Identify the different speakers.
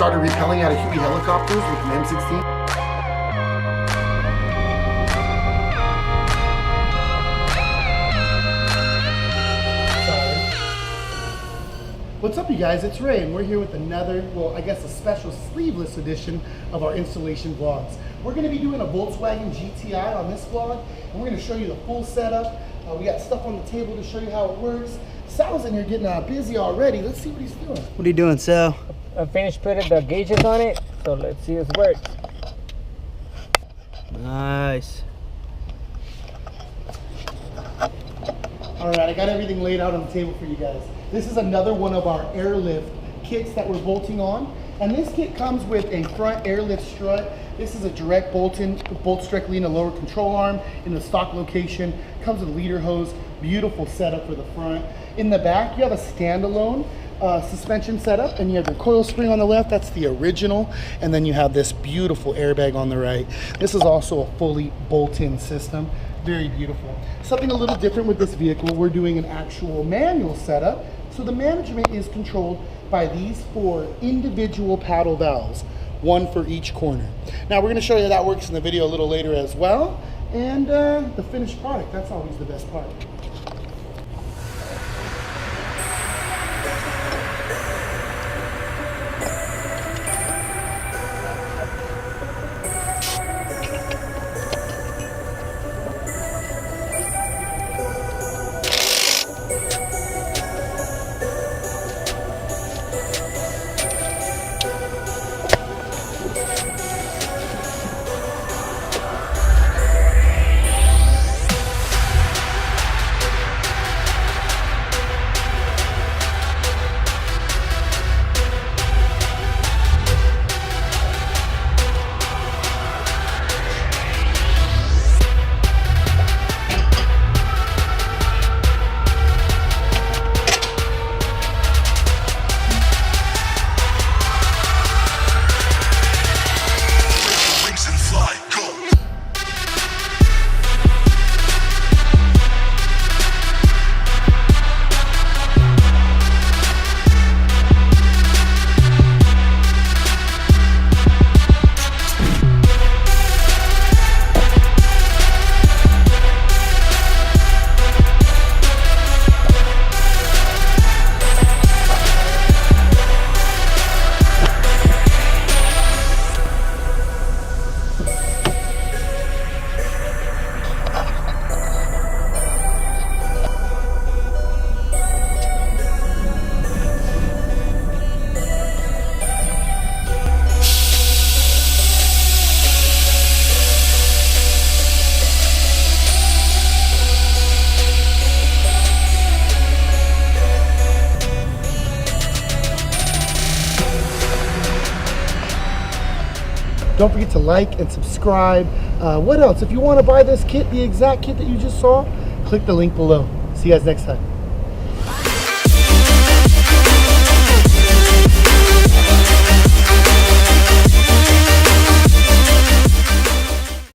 Speaker 1: started rappelling out of Huey helicopters with an M16. What's up, you guys? It's Ray, and we're here with another, well, I guess a special sleeveless edition of our installation vlogs. We're going to be doing a Volkswagen GTI on this vlog, and we're going to show you the full setup. We got stuff on the table to show you how it works. Sal's in here getting busy already. Let's see what he's doing.
Speaker 2: What are you doing, Sal?
Speaker 3: I finished putting the gauges on it, so let's see if it works.
Speaker 2: Nice.
Speaker 1: All right, I got everything laid out on the table for you guys. This is another one of our airlift kits that we're bolting on. And this kit comes with a front airlift strut. This is a direct bolts directly in the lower control arm in the stock location. Comes with a leader hose, beautiful setup for the front. In the back, you have a standalone suspension setup, and you have your coil spring on the left. That's the original. And then you have this beautiful airbag on the right. This is also a fully bolt-in system. Very beautiful. Something a little different with this vehicle, we're doing an actual manual setup. So the management is controlled by these 4 individual paddle valves, one for each corner. Now we're going to show you how that works in the video a little later as well. And the finished product, that's always the best part. Don't forget to like and subscribe. What else? If you want to buy this kit, the exact kit that you just saw, click the link below. See you guys next time.